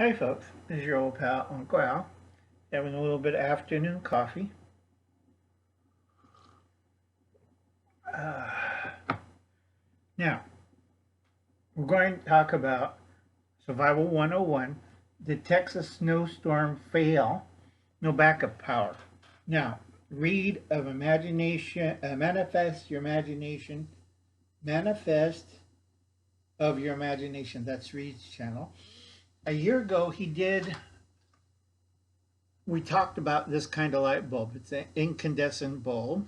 Hi folks, this is your old pal Uncle Al, having a little bit of afternoon coffee. Uh, Now, we're going to talk about Survival 101, the Texas snowstorm fail, no backup power. Now, read of imagination, manifest of your imagination. That's Reed's channel. A year ago, we talked about this kind of light bulb. It's an incandescent bulb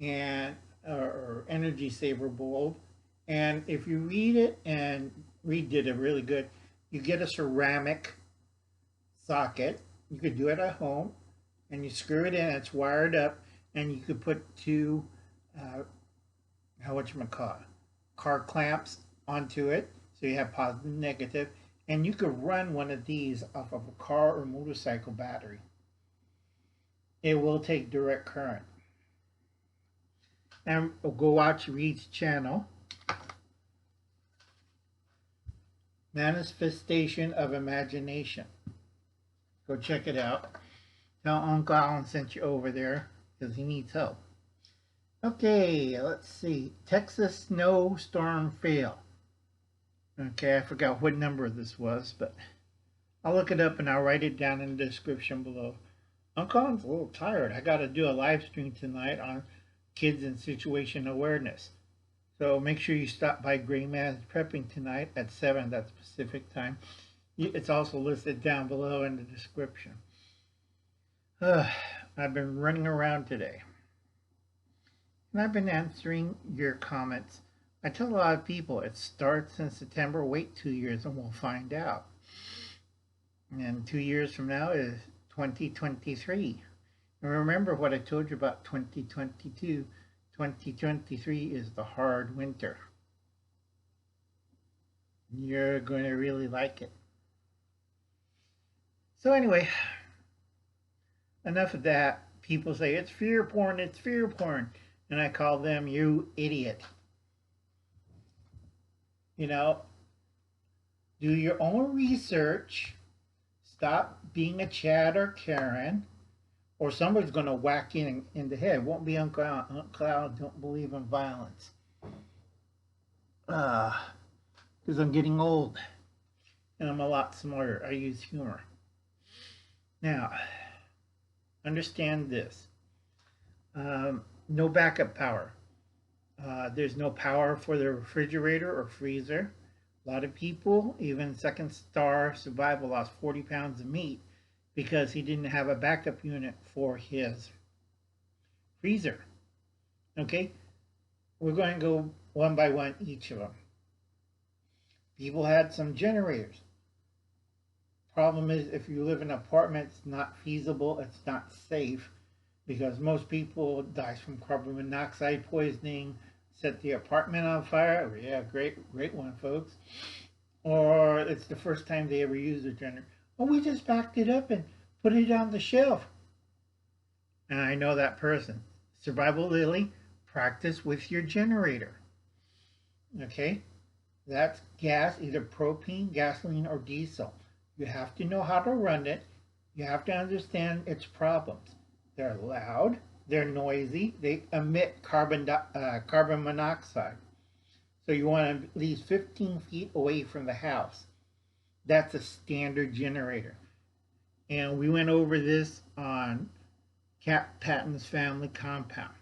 and or energy saver bulb. And if you read it, and Reed did it really good, you get a ceramic socket. You could do it at home, and you screw it in. It's wired up, and you could put two, car clamps onto it, so you have positive and negative, and you could run one of these off of a car or motorcycle battery. It will take direct current. And go watch Reed's channel, Manifestation of Imagination. Go check it out. Tell Uncle Alan sent you over there because he needs help. Okay, let's see. Texas snowstorm fail. Okay, I forgot what number this was, but I'll look it up and I'll write it down in the description below. Uncle Alan's a little tired. I got to do a live stream tonight on kids and situation awareness. So make sure you stop by Gray Man's Prepping tonight at 7, that's Pacific time. It's also listed down below in the description. I've been running around today. And I've been answering your comments. I tell a lot of people it starts in September, wait 2 years and we'll find out. And 2 years from now is 2023. And remember what I told you about 2022. 2023 is the hard winter. You're going to really like it. So anyway, enough of that. People say it's fear porn, it's fear porn. And I call them, you idiot. You know, do your own research. Stop being a Chad or Karen, or somebody's going to whack in the head. It won't be Uncle Al. Uncle Al don't believe in violence. Because I'm getting old. And I'm a lot smarter. I use humor. Now, understand this. No backup power. There's no power for the refrigerator or freezer. A lot of people, even Second Star Survival, lost 40 pounds of meat because he didn't have a backup unit for his freezer. Okay? We're going to go one by one, each of them. People had some generators. Problem is, if you live in an apartment, it's not feasible, it's not safe, because most people die from carbon monoxide poisoning, set the apartment on fire. Yeah, great one, folks. Or it's the first time they ever used a generator. Oh, we just backed it up and put it on the shelf. And I know that person. Survival Lily, practice with your generator. Okay? That's gas, either propane, gasoline, or diesel. You have to know how to run it. You have to understand its problems. They're loud, they're noisy, they emit carbon monoxide. So you want to at least 15 feet away from the house. That's a standard generator. And we went over this on Camppatton's family compound.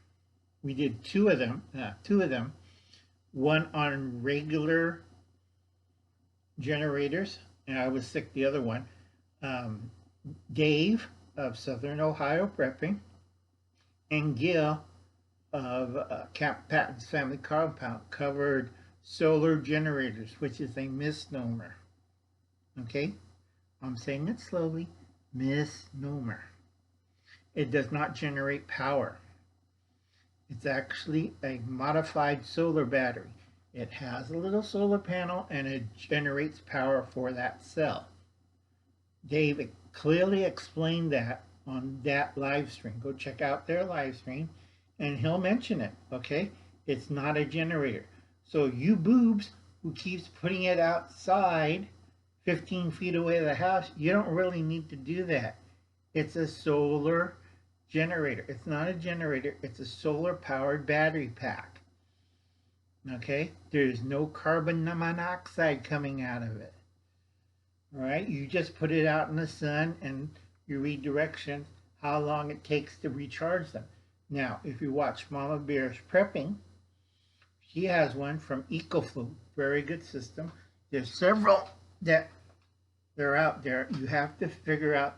We did two of them, one on regular generators, and I was sick the other one. Dave of Southern Ohio Prepping, and Gil of Camppatton's family compound covered solar generators, which is a misnomer. Okay? I'm saying it slowly. Misnomer. It does not generate power. It's actually a modified solar battery. It has a little solar panel and it generates power for that cell. Dave clearly explained that on that live stream. Go check out their live stream and he'll mention it, okay? It's not a generator. So you boobs who keeps putting it outside 15 feet away from the house, you don't really need to do that. It's a solar generator. It's not a generator, it's a solar powered battery pack. Okay? There's no carbon monoxide coming out of it. All right? You just put it out in the sun and you read directions how long it takes to recharge them. Now, if you watch Mama Bear's prepping, she has one from EcoFlow. Very good system. There's several that they're out there. You have to figure out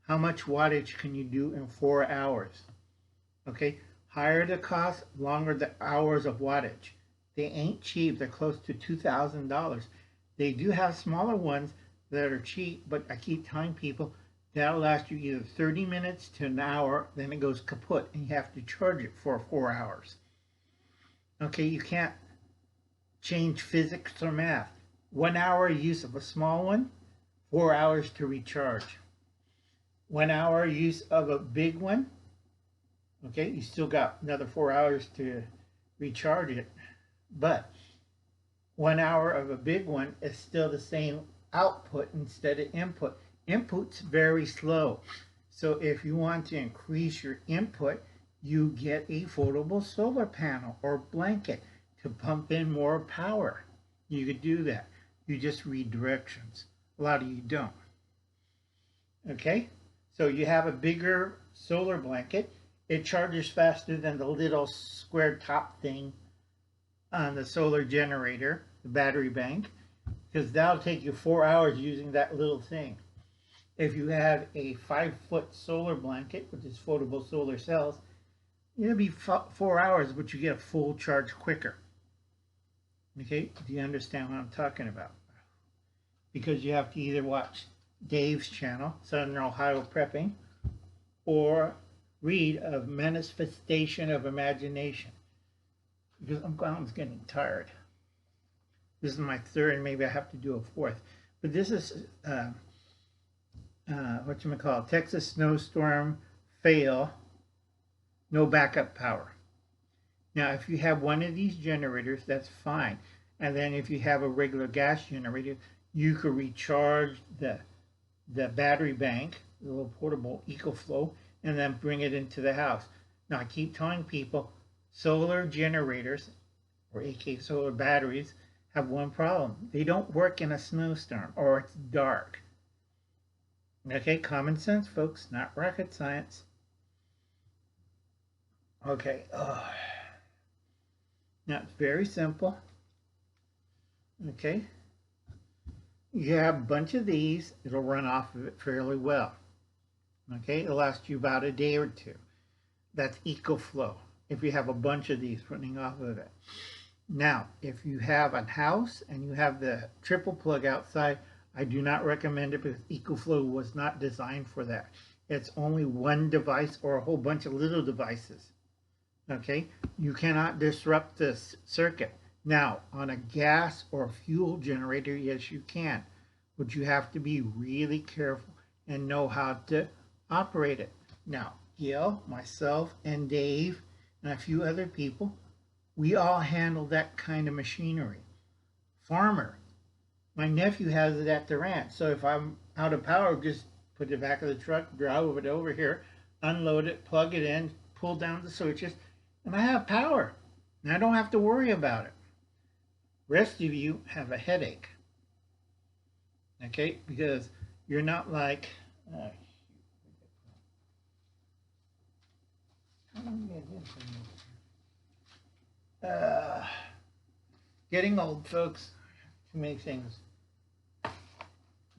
how much wattage can you do in 4 hours. Okay? Higher the cost, longer the hours of wattage. They ain't cheap. They're close to $2,000. They do have smaller ones that are cheap, but I keep telling people that'll last you either 30 minutes to an hour, then it goes kaput, and you have to charge it for 4 hours. Okay, you can't change physics or math. 1 hour use of a small one, 4 hours to recharge. 1 hour use of a big one, okay, you still got another 4 hours to recharge it. But 1 hour of a big one is still the same output instead of input. Input's very slow. So if you want to increase your input, you get a foldable solar panel or blanket to pump in more power. You could do that. You just read directions. A lot of you don't. Okay? So you have a bigger solar blanket. It charges faster than the little square top thing on the solar generator, the battery bank, because that'll take you 4 hours using that little thing. If you have a 5-foot solar blanket, which is foldable solar cells, it'll be 4 hours, but you get a full charge quicker. Okay, do you understand what I'm talking about? Because you have to either watch Dave's channel, Southern Ohio Prepping, or read of Manifestation of Imagination. Because I'm getting tired. This is my third, maybe I have to do a fourth. But this is whatchamacallit, Texas snowstorm fail, no backup power. Now, if you have one of these generators, that's fine. And then if you have a regular gas generator, you could recharge the battery bank, the little portable EcoFlow, and then bring it into the house. Now, I keep telling people, solar generators, or aka solar batteries, have one problem. They don't work in a snowstorm or it's dark. Okay, common sense, folks, not rocket science. Okay, now it's very simple. Okay, you have a bunch of these, it'll run off of it fairly well. Okay, it'll last you about a day or two. That's EcoFlow, if you have a bunch of these running off of it. Now, if you have a house and you have the triple plug outside, I do not recommend it because EcoFlow was not designed for that. It's only one device or a whole bunch of little devices. Okay, you cannot disrupt this circuit. Now, on a gas or fuel generator, yes, you can, but you have to be really careful and know how to operate it. Now, Gil, myself, and Dave, and a few other people, we all handle that kind of machinery. Farmer, my nephew has it at the ranch, so if I'm out of power, just put the back of the truck, drive it over here, unload it, plug it in, pull down the switches, and I have power. And I don't have to worry about it. Rest of you have a headache. Okay? Because you're not like... getting old, folks. Too many things.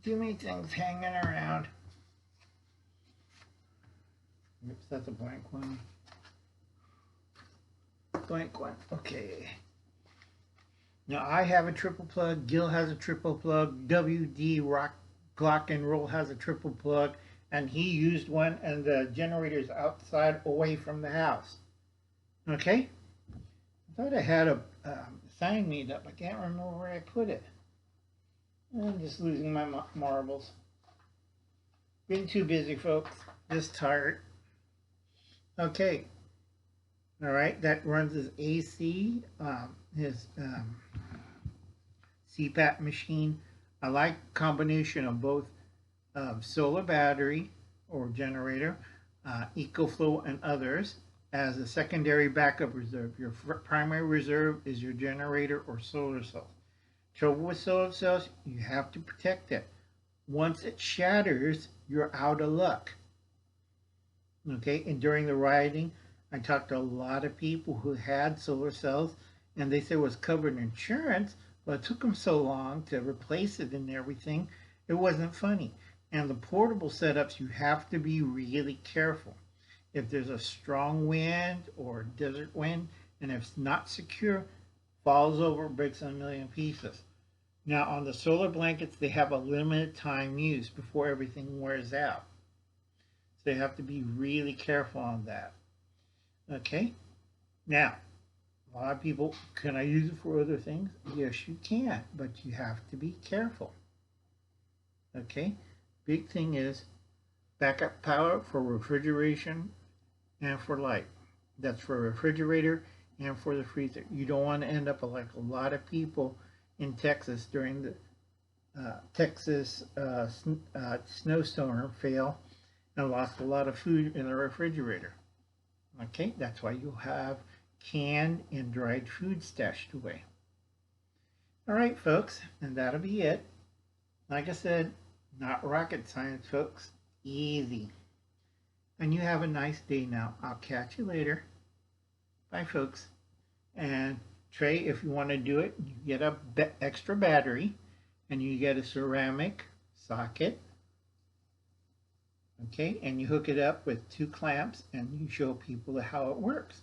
Too many things hanging around. Oops, that's a blank one. Blank one. Okay. Now I have a triple plug. Gil has a triple plug. WD GLOCK ROLL has a triple plug, and he used one, and the generator's outside, away from the house. Okay. I thought I had a sign made up. I can't remember where I put it. I'm just losing my marbles. Been too busy, folks. Just tired. Okay. All right, that runs his AC, his CPAP machine. I like combination of both solar battery or generator, EcoFlow and others as a secondary backup reserve. Your primary reserve is your generator or solar cells. Trouble with solar cells, you have to protect it. Once it shatters, you're out of luck. Okay, and during the rioting, I talked to a lot of people who had solar cells, and they said it was covered in insurance, but it took them so long to replace it and everything, it wasn't funny. And the portable setups, you have to be really careful. If there's a strong wind or desert wind, and if it's not secure, falls over, breaks in a million pieces. Now on the solar blankets, they have a limited time use before everything wears out. So you have to be really careful on that. Okay? Now, a lot of people, can I use it for other things? Yes, you can, but you have to be careful. Okay? Big thing is backup power for refrigeration and for light. That's for refrigerator and for the freezer. You don't want to end up like a lot of people in Texas during the Texas snowstorm fail and lost a lot of food in the refrigerator. Okay, that's why you'll have canned and dried food stashed away. All right, folks, and that'll be it. Like I said, not rocket science, folks. Easy. And you have a nice day now. I'll catch you later. Bye, folks. And Trey, if you want to do it, you get a extra battery and you get a ceramic socket. Okay, and you hook it up with 2 clamps and you show people how it works.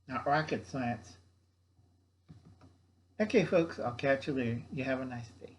Not rocket science. Okay, folks, I'll catch you later. You have a nice day.